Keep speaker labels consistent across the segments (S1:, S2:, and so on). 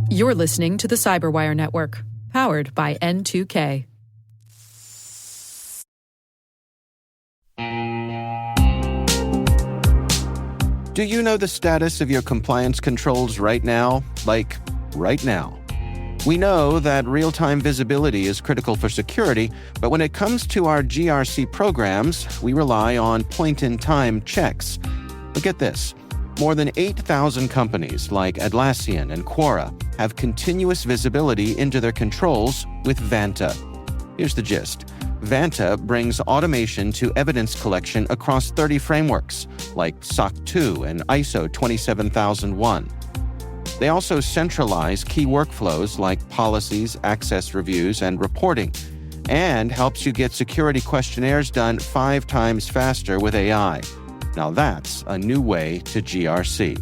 S1: You're listening to the CyberWire Network, powered by N2K.
S2: Do you know the status of your compliance controls right now? Like, right now. We know that real-time visibility is critical for security, but when it comes to our GRC programs, we rely on point-in-time checks. But get this. More than 8,000 companies like Atlassian and Quora have continuous visibility into their controls with Vanta. Here's the gist. Vanta brings automation to evidence collection across 30 frameworks, like SOC 2 and ISO 27001. They also centralize key workflows like policies, access reviews, and reporting, and helps you get security questionnaires done 5 times faster with AI. Now that's a new way to GRC.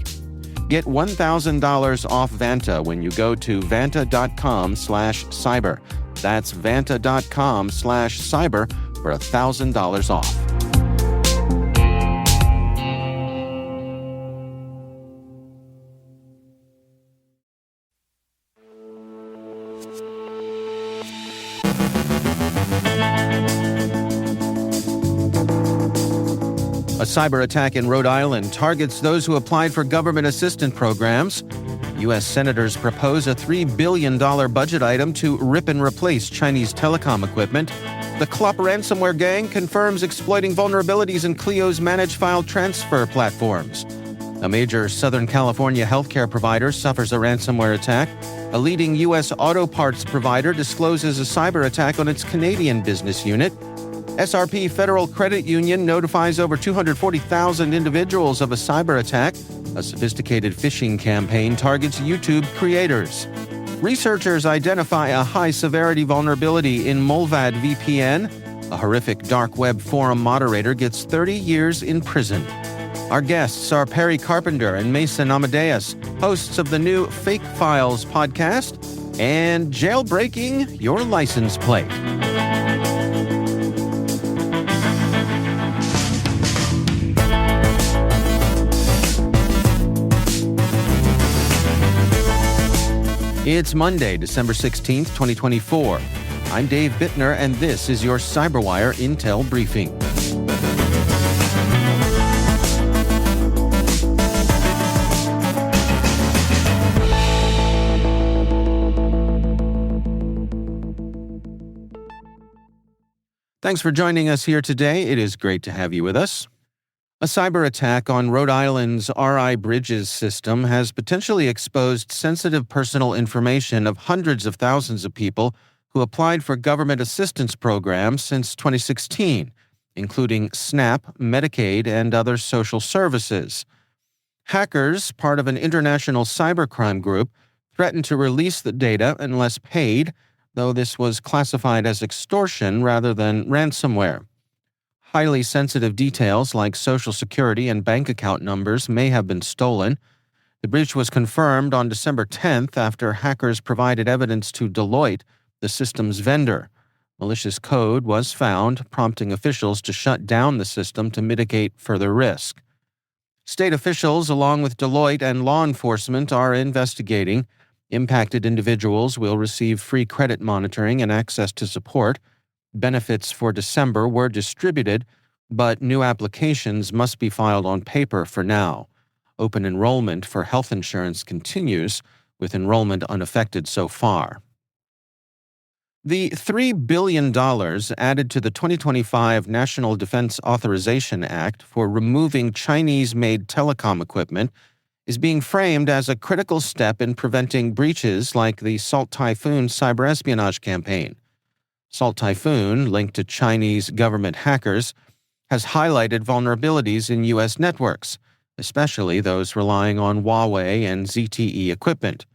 S2: Get $1,000 off Vanta when you go to vanta.com/cyber. That's vanta.com/cyber for $1,000 off. A cyber attack in Rhode Island targets those who applied for government assistance programs. U.S. senators propose a $3 billion budget item to rip and replace Chinese telecom equipment. The Clop ransomware gang confirms exploiting vulnerabilities in Clio's managed file transfer platforms. A major Southern California healthcare provider suffers a ransomware attack. A leading U.S. auto parts provider discloses a cyber attack on its Canadian business unit. SRP Federal Credit Union notifies over 240,000 individuals of a cyber attack. A sophisticated phishing campaign targets YouTube creators. Researchers identify a high-severity vulnerability in Molvad VPN. A horrific dark web forum moderator gets 30 years in prison. Our guests are Perry Carpenter and Mason Amadeus, hosts of the new Fake Files podcast, and Jailbreaking Your License Plate. It's Monday, December 16th, 2024. I'm Dave Bittner, and this is your CyberWire Intel Briefing. Thanks for joining us here today. It is great to have you with us. A cyber attack on Rhode Island's RI Bridges system has potentially exposed sensitive personal information of hundreds of thousands of people who applied for government assistance programs since 2016, including SNAP, Medicaid, and other social services. Hackers, part of an international cybercrime group, threatened to release the data unless paid, though this was classified as extortion rather than ransomware. Highly sensitive details like Social Security and bank account numbers may have been stolen. The breach was confirmed on December 10th after hackers provided evidence to Deloitte, the system's vendor. Malicious code was found, prompting officials to shut down the system to mitigate further risk. State officials, along with Deloitte and law enforcement, are investigating. Impacted individuals will receive free credit monitoring and access to support. Benefits for December were distributed, but new applications must be filed on paper for now. Open enrollment for health insurance continues, with enrollment unaffected so far. The $3 billion added to the 2025 National Defense Authorization Act for removing Chinese-made telecom equipment is being framed as a critical step in preventing breaches like the Salt Typhoon cyber espionage campaign. Salt Typhoon, linked to Chinese government hackers, has highlighted vulnerabilities in U.S. networks, especially those relying on Huawei and ZTE equipment.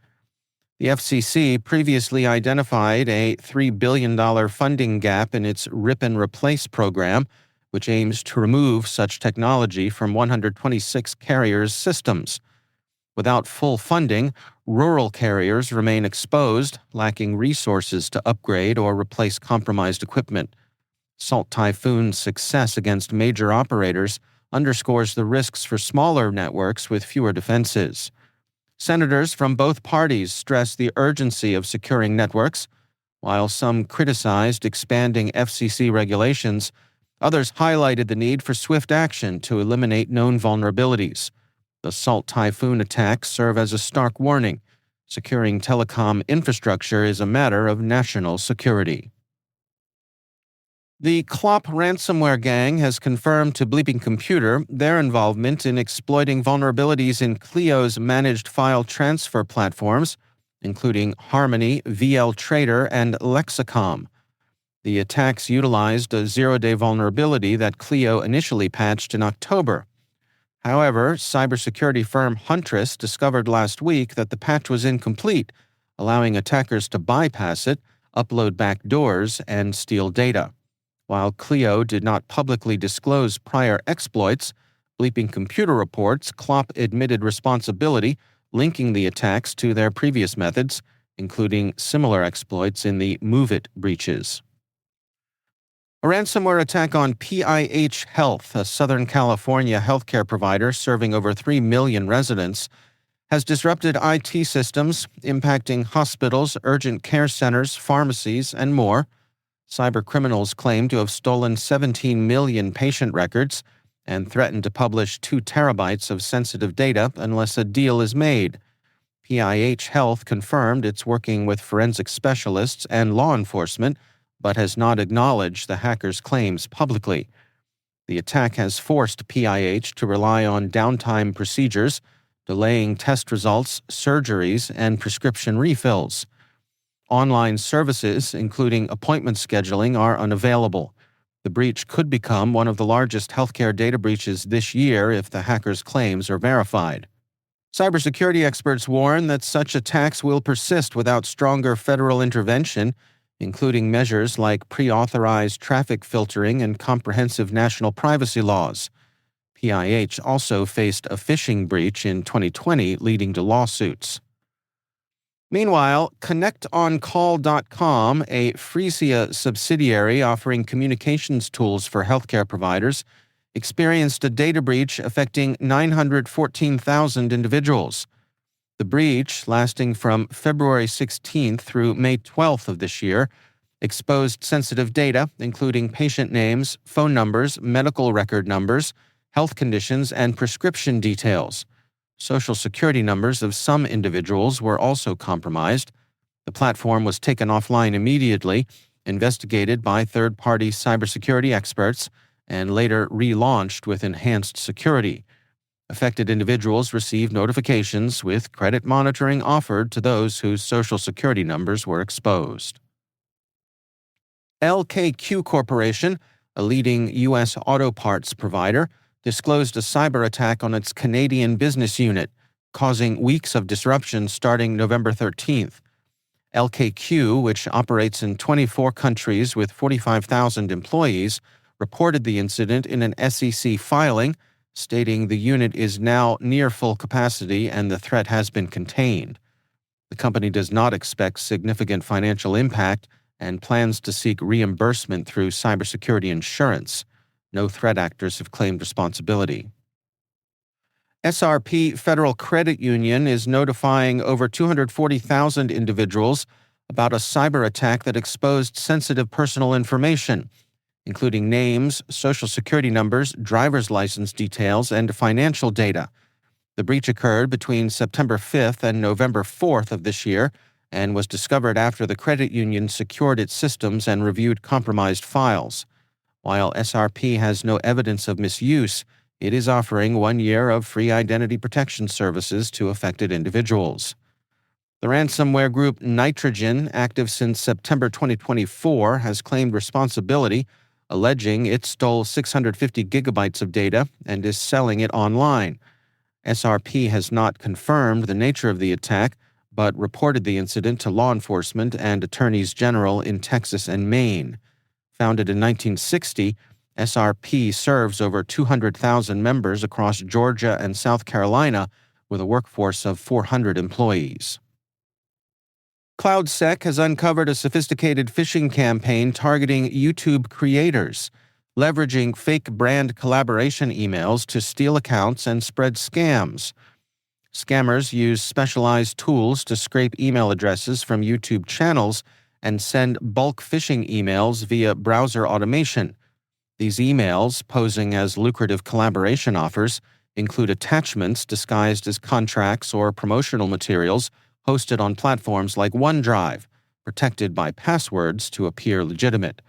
S2: The FCC previously identified a $3 billion funding gap in its Rip and Replace program, which aims to remove such technology from 126 carriers' systems. Without full funding, rural carriers remain exposed, lacking resources to upgrade or replace compromised equipment. Salt Typhoon's success against major operators underscores the risks for smaller networks with fewer defenses. Senators from both parties stressed the urgency of securing networks. While some criticized expanding FCC regulations, others highlighted the need for swift action to eliminate known vulnerabilities. The Salt Typhoon attacks serve as a stark warning. Securing telecom infrastructure is a matter of national security. The Clop ransomware gang has confirmed to Bleeping Computer their involvement in exploiting vulnerabilities in Clio's managed file transfer platforms, including Harmony, VL Trader, and Lexicom. The attacks utilized a zero-day vulnerability that Clio initially patched in October. However, cybersecurity firm Huntress discovered last week that the patch was incomplete, allowing attackers to bypass it, upload backdoors, and steal data. While Clio did not publicly disclose prior exploits, Bleeping Computer reports Clop admitted responsibility, linking the attacks to their previous methods, including similar exploits in the MoveIt breaches. A ransomware attack on PIH Health, a Southern California healthcare provider serving over 3 million residents, has disrupted IT systems, impacting hospitals, urgent care centers, pharmacies, and more. Cybercriminals claim to have stolen 17 million patient records and threaten to publish 2 terabytes of sensitive data unless a deal is made. PIH Health confirmed it's working with forensic specialists and law enforcement, but has not acknowledged the hackers' claims publicly. The attack has forced PIH to rely on downtime procedures, delaying test results, surgeries, and prescription refills. Online services, including appointment scheduling, are unavailable. The breach could become one of the largest healthcare data breaches this year if the hackers' claims are verified. Cybersecurity experts warn that such attacks will persist without stronger federal intervention, including measures like pre-authorized traffic filtering and comprehensive national privacy laws. PIH also faced a phishing breach in 2020, leading to lawsuits. Meanwhile, ConnectOnCall.com, a Phreesia subsidiary offering communications tools for healthcare providers, experienced a data breach affecting 914,000 individuals. The breach, lasting from February 16th through May 12th of this year, exposed sensitive data, including patient names, phone numbers, medical record numbers, health conditions, and prescription details. Social Security numbers of some individuals were also compromised. The platform was taken offline immediately, investigated by third-party cybersecurity experts, and later relaunched with enhanced security. Affected individuals received notifications with credit monitoring offered to those whose Social Security numbers were exposed. LKQ Corporation, a leading U.S. auto parts provider, disclosed a cyber attack on its Canadian business unit, causing weeks of disruption starting November 13th. LKQ, which operates in 24 countries with 45,000 employees, reported the incident in an SEC filing, stating the unit is now near full capacity and the threat has been contained. The company does not expect significant financial impact and plans to seek reimbursement through cybersecurity insurance. No threat actors have claimed responsibility. SRP Federal Credit Union is notifying over 240,000 individuals about a cyber attack that exposed sensitive personal information, including names, Social Security numbers, driver's license details, and financial data. The breach occurred between September 5th and November 4th of this year and was discovered after the credit union secured its systems and reviewed compromised files. While SRP has no evidence of misuse, it is offering 1 year of free identity protection services to affected individuals. The ransomware group Nitrogen, active since September 2024, has claimed responsibility, alleging it stole 650 gigabytes of data and is selling it online. SRP has not confirmed the nature of the attack, but reported the incident to law enforcement and attorneys general in Texas and Maine. Founded in 1960, SRP serves over 200,000 members across Georgia and South Carolina with a workforce of 400 employees. CloudSec has uncovered a sophisticated phishing campaign targeting YouTube creators, leveraging fake brand collaboration emails to steal accounts and spread scams. Scammers use specialized tools to scrape email addresses from YouTube channels and send bulk phishing emails via browser automation. These emails, posing as lucrative collaboration offers, include attachments disguised as contracts or promotional materials hosted on platforms like OneDrive, protected by passwords to appear legitimate.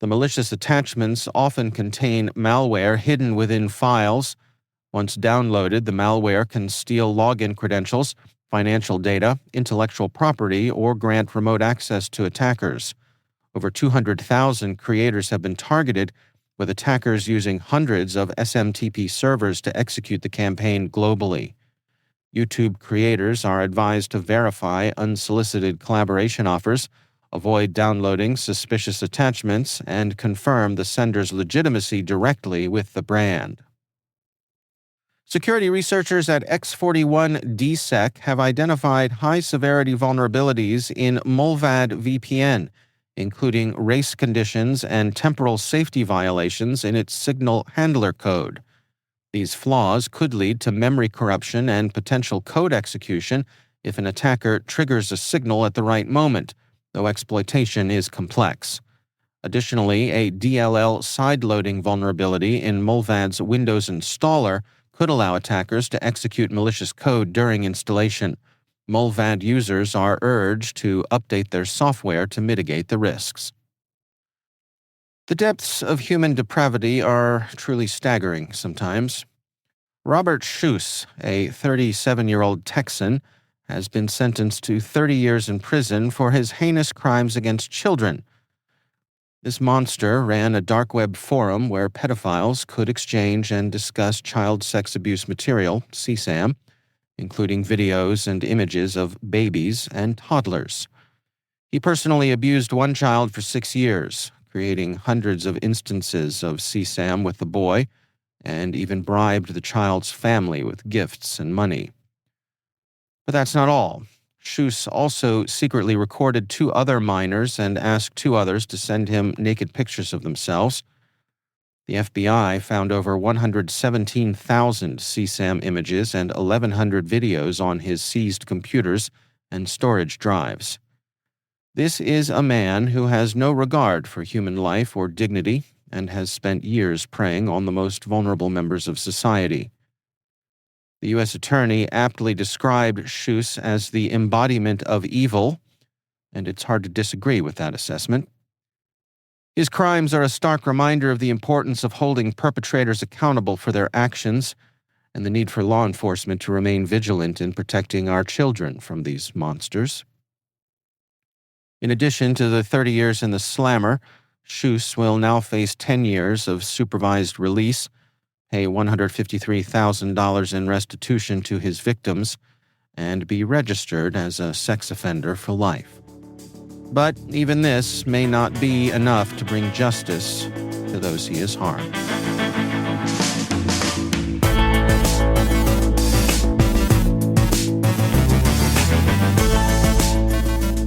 S2: The malicious attachments often contain malware hidden within files. Once downloaded, the malware can steal login credentials, financial data, intellectual property, or grant remote access to attackers. Over 200,000 creators have been targeted, with attackers using hundreds of SMTP servers to execute the campaign globally. YouTube creators are advised to verify unsolicited collaboration offers, avoid downloading suspicious attachments, and confirm the sender's legitimacy directly with the brand. Security researchers at X41DSec have identified high-severity vulnerabilities in Mullvad VPN, including race conditions and temporal safety violations in its signal handler code. These flaws could lead to memory corruption and potential code execution if an attacker triggers a signal at the right moment, though exploitation is complex. Additionally, a DLL sideloading vulnerability in Mullvad's Windows installer could allow attackers to execute malicious code during installation. Mullvad users are urged to update their software to mitigate the risks. The depths of human depravity are truly staggering sometimes. Robert Schuss, a 37-year-old Texan, has been sentenced to 30 years in prison for his heinous crimes against children. This monster ran a dark web forum where pedophiles could exchange and discuss child sex abuse material, CSAM, including videos and images of babies and toddlers. He personally abused one child for 6 years, creating hundreds of instances of CSAM with the boy, and even bribed the child's family with gifts and money. But that's not all. Schuss also secretly recorded 2 other minors and asked 2 others to send him naked pictures of themselves. The FBI found over 117,000 CSAM images and 1,100 videos on his seized computers and storage drives. This is a man who has no regard for human life or dignity and has spent years preying on the most vulnerable members of society. The U.S. Attorney aptly described Schuss as the embodiment of evil, and it's hard to disagree with that assessment. His crimes are a stark reminder of the importance of holding perpetrators accountable for their actions and the need for law enforcement to remain vigilant in protecting our children from these monsters. In addition to the 30 years in the slammer, Schuss will now face 10 years of supervised release, pay $153,000 in restitution to his victims, and be registered as a sex offender for life. But even this may not be enough to bring justice to those he has harmed.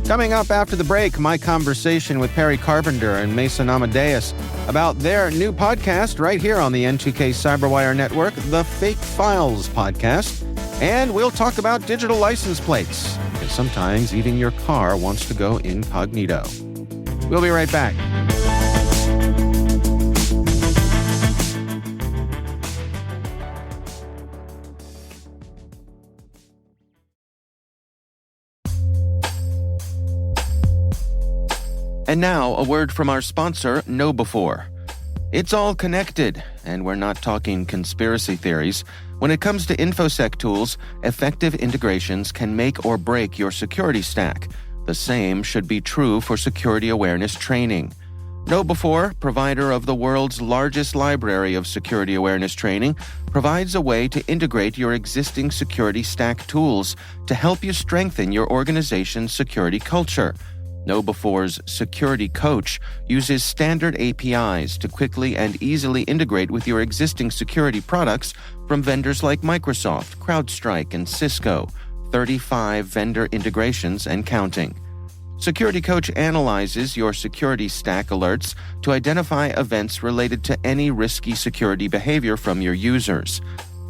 S2: Coming up after the break, my conversation with Perry Carpenter and Mason Amadeus about their new podcast right here on the N2K CyberWire Network, the Fake Files podcast. And we'll talk about digital license plates, because sometimes even your car wants to go incognito. We'll be right back. And now, a word from our sponsor, KnowBe4. It's all connected, and we're not talking conspiracy theories. When it comes to InfoSec tools, effective integrations can make or break your security stack. The same should be true for security awareness training. KnowBe4, provider of the world's largest library of security awareness training, provides a way to integrate your existing security stack tools to help you strengthen your organization's security culture. KnowBe4's Security Coach uses standard APIs to quickly and easily integrate with your existing security products from vendors like Microsoft, CrowdStrike, and Cisco, 35 vendor integrations and counting. Security Coach analyzes your security stack alerts to identify events related to any risky security behavior from your users.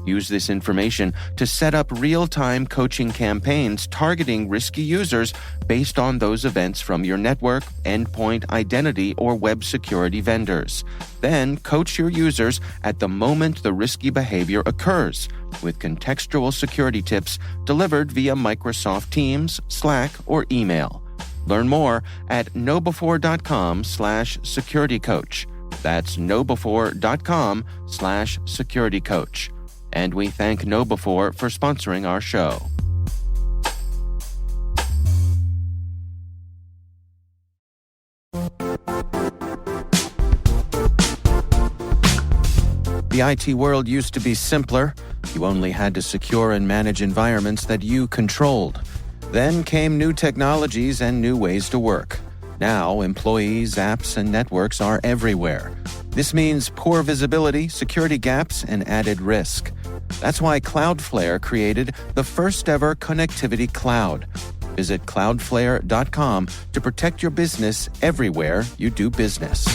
S2: Use this information to set up real-time coaching campaigns targeting risky users based on those events from your network, endpoint, identity, or web security vendors. Then coach your users at the moment the risky behavior occurs, with contextual security tips delivered via Microsoft Teams, Slack, or email. Learn more at knowbefore.com/securitycoach. That's knowbefore.com/securitycoach. And we thank KnowBefore for sponsoring our show. The IT world used to be simpler. You only had to secure and manage environments that you controlled. Then came new technologies and new ways to work. Now, employees, apps, and networks are everywhere. This means poor visibility, security gaps, and added risk. That's why Cloudflare created the first-ever connectivity cloud. Visit cloudflare.com to protect your business everywhere you do business.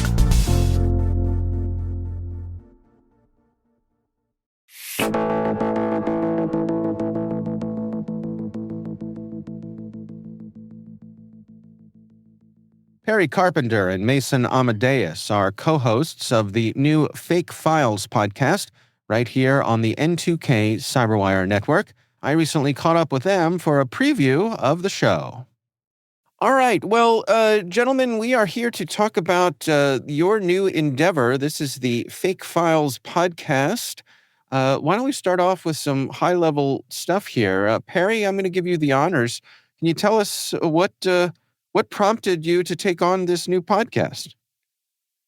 S2: Perry Carpenter and Mason Amadeus are co-hosts of the new Fake Files podcast right here on the N2K CyberWire Network. I recently caught up with them for a preview of the show. All right. Well, gentlemen, we are here to talk about your new endeavor. This is the Fake Files podcast. Why don't we start off with some high-level stuff here? Perry, I'm going to give you the honors. Can you tell us what prompted you to take on this new podcast?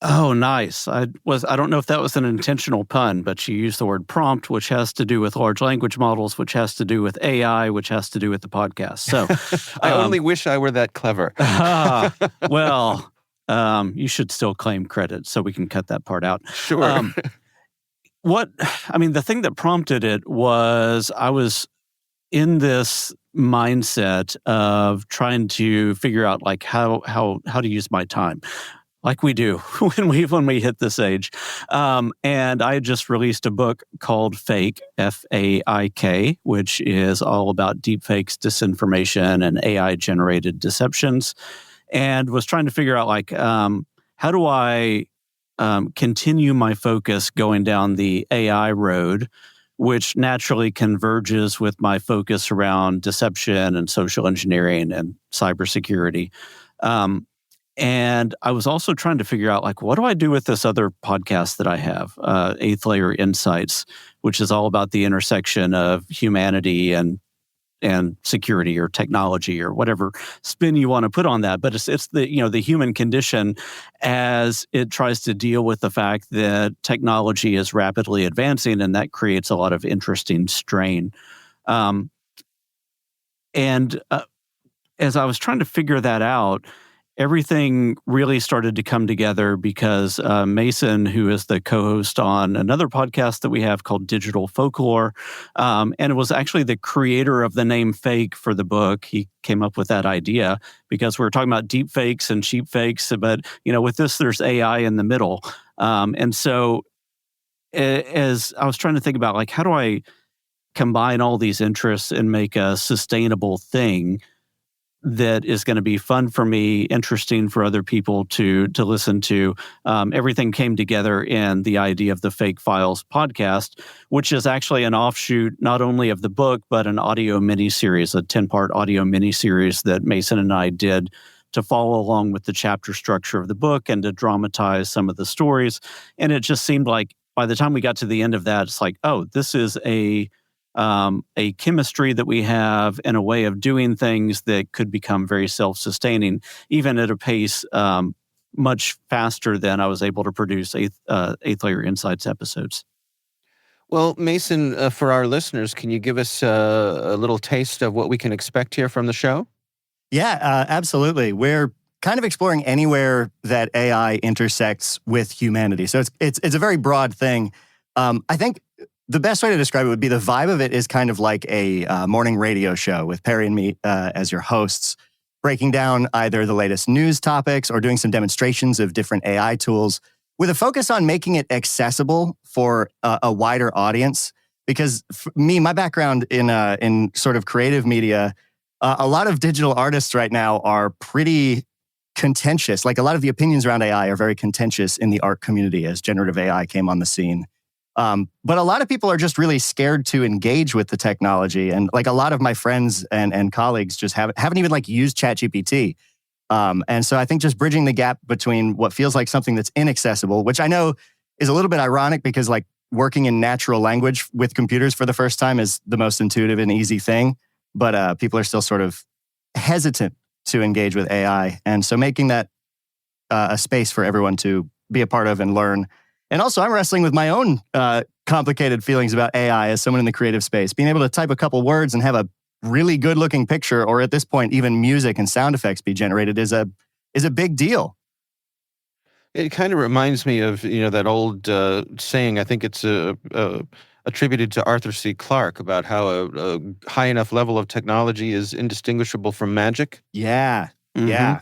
S3: Oh, nice. I don't know if that was an intentional pun, but you used the word prompt, which has to do with large language models, which has to do with AI, which has to do with the podcast. So
S2: I only wish I were that clever.
S3: You should still claim credit, so we can cut that part out.
S2: Sure.
S3: The thing that prompted it was I was in this mindset of trying to figure out like how to use my time, like we do when we hit this age. And I just released a book called Fake, F-A-I-K, which is all about deepfakes, disinformation, and AI-generated deceptions, and was trying to figure out like how do I continue my focus going down the AI road, which naturally converges with my focus around deception and social engineering and cybersecurity. And I was also trying to figure out, like, what do I do with this other podcast that I have, Eighth Layer Insights, which is all about the intersection of humanity and security or technology or whatever spin you want to put on that. But it's the human condition as it tries to deal with the fact that technology is rapidly advancing, and that creates a lot of interesting strain. As I was trying to figure that out, everything really started to come together because Mason, who is the co-host on another podcast that we have called Digital Folklore, and it was actually the creator of the name Fake for the book. He came up with that idea because we were talking about deep fakes and cheap fakes, but with this, there's AI in the middle. And so as I was trying to think about, like, how do I combine all these interests and make a sustainable thing that is going to be fun for me, interesting for other people to listen to. Everything came together in the idea of the Fake Files podcast, which is actually an offshoot not only of the book, but an audio miniseries, a 10-part audio miniseries that Mason and I did to follow along with the chapter structure of the book and to dramatize some of the stories. And it just seemed like by the time we got to the end of that, it's like, oh, this is a chemistry that we have and a way of doing things that could become very self-sustaining, even at a pace much faster than I was able to produce Eighth Layer Insights episodes.
S2: Well, Mason, for our listeners, can you give us a little taste of what we can expect here from the show?
S4: Yeah, absolutely. We're kind of exploring anywhere that AI intersects with humanity. So it's a very broad thing. I think the best way to describe it would be the vibe of it is kind of like a morning radio show with Perry and me as your hosts, breaking down either the latest news topics or doing some demonstrations of different AI tools with a focus on making it accessible for a wider audience. because my background in sort of creative media, a lot of digital artists right now are pretty contentious. Like a lot of the opinions around AI are very contentious in the art community as generative AI came on the scene. But a lot of people are just really scared to engage with the technology. And like a lot of my friends and colleagues just haven't even like used ChatGPT. And so I think just bridging the gap between what feels like something that's inaccessible, which I know is a little bit ironic because like working in natural language with computers for the first time is the most intuitive and easy thing. But people are still sort of hesitant to engage with AI. And so making that a space for everyone to be a part of and learn. And also I'm wrestling with my own complicated feelings about AI as someone in the creative space. Being able to type a couple words and have a really good looking picture, or at this point, even music and sound effects be generated is a big deal.
S2: It kind of reminds me of that old saying. I think it's attributed to Arthur C. Clarke about how a high enough level of technology is indistinguishable from magic.
S4: Yeah, yeah.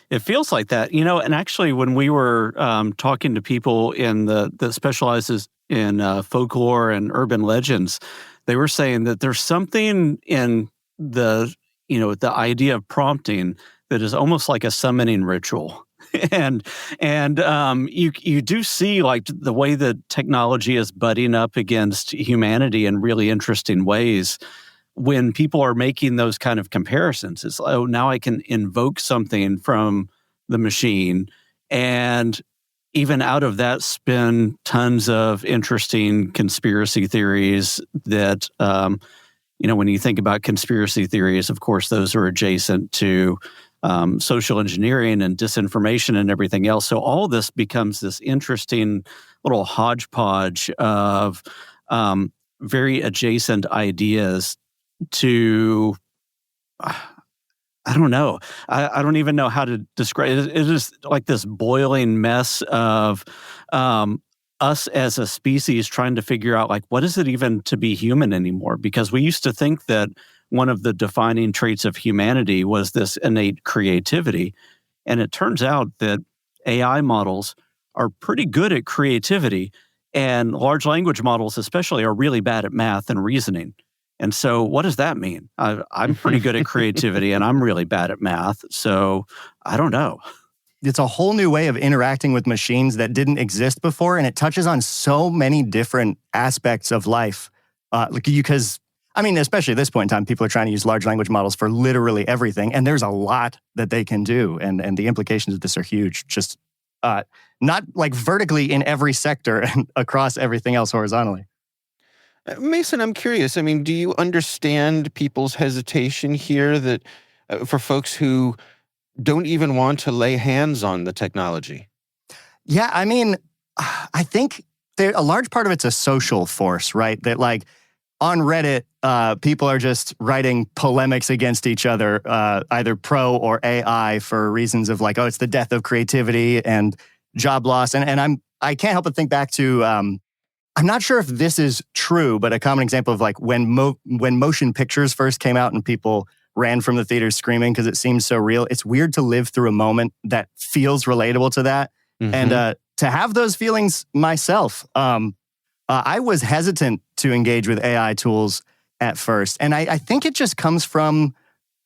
S3: It feels like that, and actually when we were talking to people that specializes in folklore and urban legends, they were saying that there's something in the idea of prompting that is almost like a summoning ritual. And you do see like the way that technology is butting up against humanity in really interesting ways. When people are making those kind of comparisons, it's like, oh, now I can invoke something from the machine, and even out of that spin tons of interesting conspiracy theories that, when you think about conspiracy theories, of course, those are adjacent to social engineering and disinformation and everything else. So all this becomes this interesting little hodgepodge of very adjacent ideas to, I don't know. I don't even know how to describe it. It is like this boiling mess of us as a species trying to figure out, like, what is it even to be human anymore? Because we used to think that one of the defining traits of humanity was this innate creativity. And it turns out that AI models are pretty good at creativity, and large language models especially are really bad at math and reasoning. And so what does that mean? I'm pretty good at creativity and I'm really bad at math. So I don't know.
S4: It's a whole new way of interacting with machines that didn't exist before. And it touches on so many different aspects of life. Because, especially at this point in time, people are trying to use large language models for literally everything. And there's a lot that they can do. And the implications of this are huge. Just not like vertically in every sector and across everything else horizontally.
S2: Mason, I'm curious. Do you understand people's hesitation here that for folks who don't even want to lay hands on the technology?
S4: Yeah, I think a large part of it's a social force, right? That like on Reddit, people are just writing polemics against each other, either pro or AI for reasons of like, oh, it's the death of creativity and job loss. And I can't help but think back to I'm not sure if this is true, but a common example of like when motion pictures first came out and people ran from the theaters screaming because it seemed so real. It's weird to live through a moment that feels relatable to that. Mm-hmm. And to have those feelings myself, I was hesitant to engage with AI tools at first. And I think it just comes from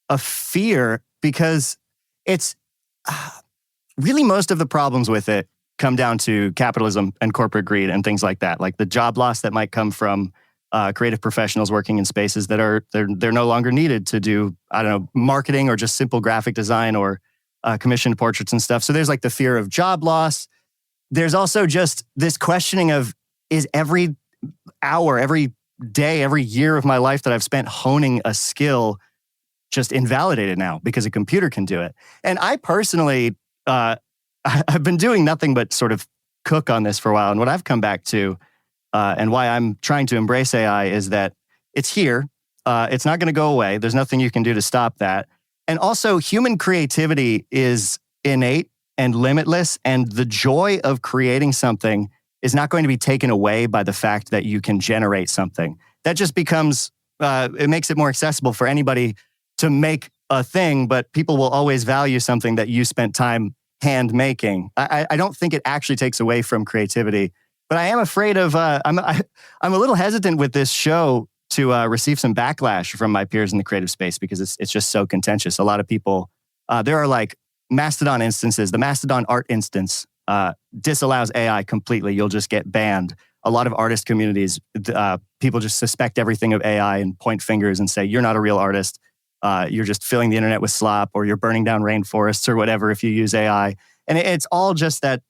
S4: a fear because it's really most of the problems with it come down to capitalism and corporate greed and things like that, like the job loss that might come from creative professionals working in spaces that they're no longer needed to do, marketing or just simple graphic design or commissioned portraits and stuff. So there's like the fear of job loss. There's also just this questioning of, is every hour, every day, every year of my life that I've spent honing a skill just invalidated now because a computer can do it? And I personally, I've been doing nothing but sort of cook on this for a while. And what I've come back to and why I'm trying to embrace AI is that it's here. It's not going to go away. There's nothing you can do to stop that. And also, human creativity is innate and limitless. And the joy of creating something is not going to be taken away by the fact that you can generate something. That just becomes, it makes it more accessible for anybody to make a thing, but people will always value something that you spent time hand making. I don't think it actually takes away from creativity. But I am afraid of, I'm a little hesitant with this show to receive some backlash from my peers in the creative space because it's just so contentious. A lot of people, there are like Mastodon instances. The Mastodon art instance disallows AI completely. You'll just get banned. A lot of artist communities, people just suspect everything of AI and point fingers and say, you're not a real artist. You're just filling the internet with slop, or you're burning down rainforests or whatever if you use AI. And it's all just that,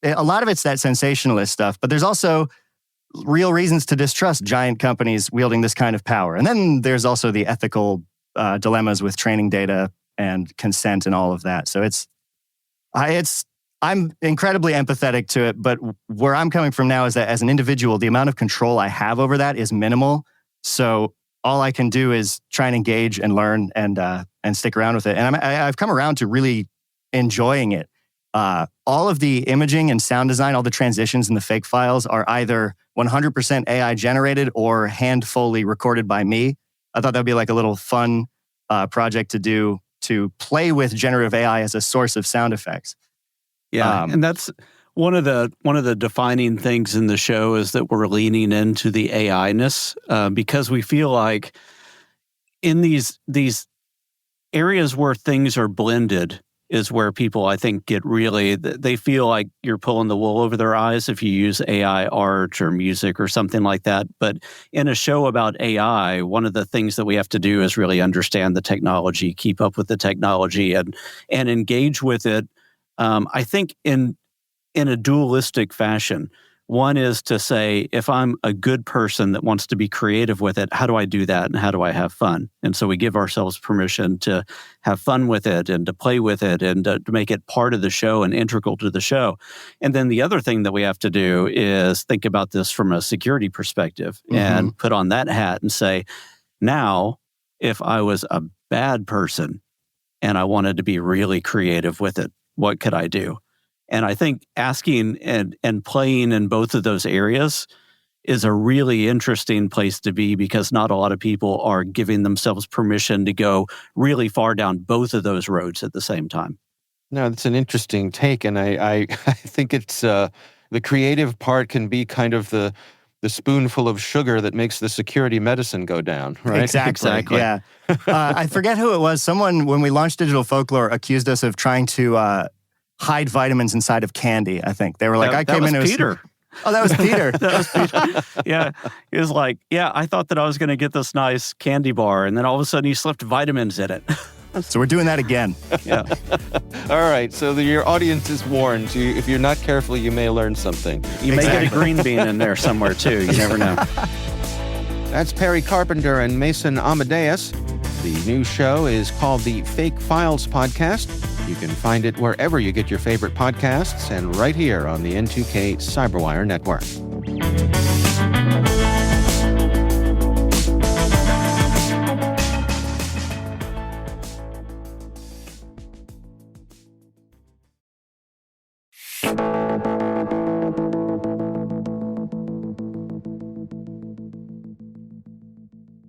S4: a lot of it's that sensationalist stuff, but there's also real reasons to distrust giant companies wielding this kind of power. And then there's also the ethical dilemmas with training data and consent and all of that. So I'm incredibly empathetic to it, but where I'm coming from now is that as an individual, the amount of control I have over that is minimal. So all I can do is try and engage and learn and stick around with it. And I've come around to really enjoying it. All of the imaging and sound design, all the transitions and the fake files are either 100% AI generated or hand-fully recorded by me. I thought that'd be like a little fun project to do, to play with generative AI as a source of sound effects.
S3: Yeah, and that's one of the defining things in the show is that we're leaning into the AI-ness because we feel like in these areas where things are blended is where people, I think, they feel like you're pulling the wool over their eyes if you use AI art or music or something like that. But in a show about AI, one of the things that we have to do is really understand the technology, keep up with the technology, and engage with it. I think in a dualistic fashion. One is to say, if I'm a good person that wants to be creative with it, how do I do that and how do I have fun? And so we give ourselves permission to have fun with it and to play with it and to make it part of the show and integral to the show. And then the other thing that we have to do is think about this from a security perspective and put on that hat and say, now, if I was a bad person and I wanted to be really creative with it, what could I do? And I think asking and playing in both of those areas is a really interesting place to be because not a lot of people are giving themselves permission to go really far down both of those roads at the same time.
S2: No, that's an interesting take. And I think it's the creative part can be kind of the spoonful of sugar that makes the security medicine go down, right?
S4: Exactly. Yeah. I forget who it was. Someone, when we launched Digital Folklore, accused us of trying to hide vitamins inside of candy, I think. They were like,
S3: that was Peter.
S4: Oh, that was Peter.
S3: That was Peter. Yeah. He was like, I thought that I was going to get this nice candy bar, and then all of a sudden he slipped vitamins in it.
S4: So we're doing that again.
S3: Yeah.
S2: All right. So your audience is warned. If you're not careful, you may learn something.
S3: You may get a green bean in there somewhere, too. You never know.
S2: That's Perry Carpenter and Mason Amadeus. The new show is called the Fake Files Podcast. You can find it wherever you get your favorite podcasts and right here on the N2K CyberWire Network.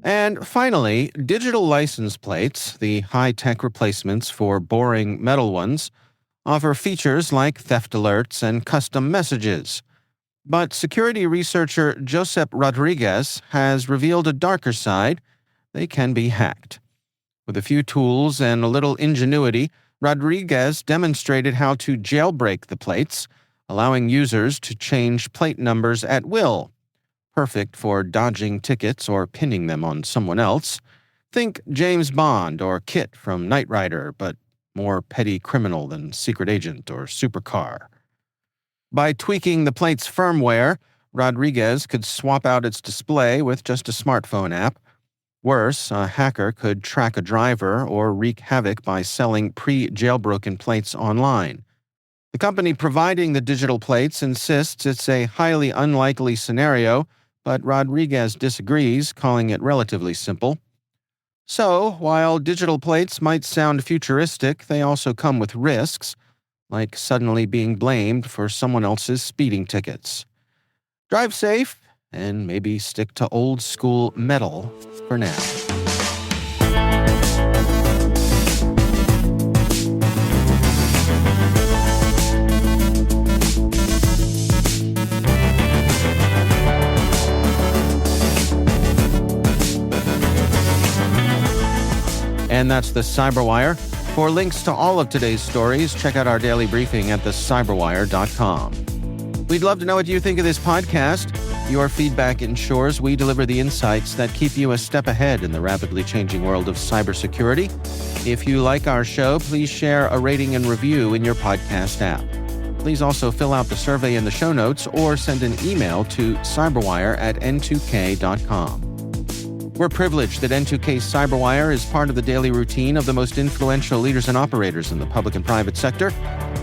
S2: And finally, digital license plates, the high-tech replacements for boring metal ones, offer features like theft alerts and custom messages. But security researcher Josep Rodriguez has revealed a darker side. They can be hacked. With a few tools and a little ingenuity, Rodriguez demonstrated how to jailbreak the plates, allowing users to change plate numbers at will. Perfect for dodging tickets or pinning them on someone else. Think James Bond or Kit from Knight Rider, but more petty criminal than Secret Agent or Supercar. By tweaking the plate's firmware, Rodriguez could swap out its display with just a smartphone app. Worse, a hacker could track a driver or wreak havoc by selling pre-jailbroken plates online. The company providing the digital plates insists it's a highly unlikely scenario, but Rodriguez disagrees, calling it relatively simple. So, while digital plates might sound futuristic, they also come with risks, like suddenly being blamed for someone else's speeding tickets. Drive safe, and maybe stick to old-school metal for now. And that's the CyberWire. For links to all of today's stories, check out our daily briefing at thecyberwire.com. We'd love to know what you think of this podcast. Your feedback ensures we deliver the insights that keep you a step ahead in the rapidly changing world of cybersecurity. If you like our show, please share a rating and review in your podcast app. Please also fill out the survey in the show notes or send an email to cyberwire@n2k.com. We're privileged that N2K CyberWire is part of the daily routine of the most influential leaders and operators in the public and private sector,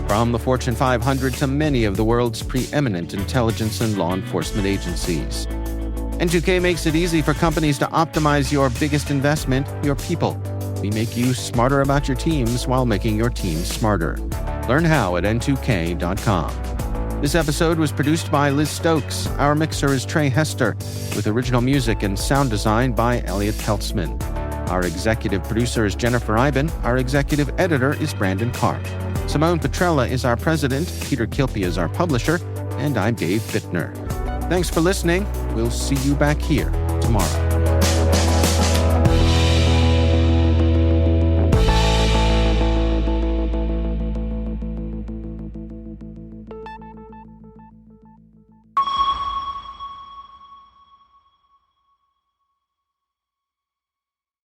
S2: from the Fortune 500 to many of the world's preeminent intelligence and law enforcement agencies. N2K makes it easy for companies to optimize your biggest investment, your people. We make you smarter about your teams while making your teams smarter. Learn how at n2k.com. This episode was produced by Liz Stokes. Our mixer is Trey Hester, with original music and sound design by Elliot Peltzman. Our executive producer is Jennifer Iben. Our executive editor is Brandon Karp. Simone Petrella is our president, Peter Kilpie is our publisher, and I'm Dave Bittner. Thanks for listening. We'll see you back here tomorrow.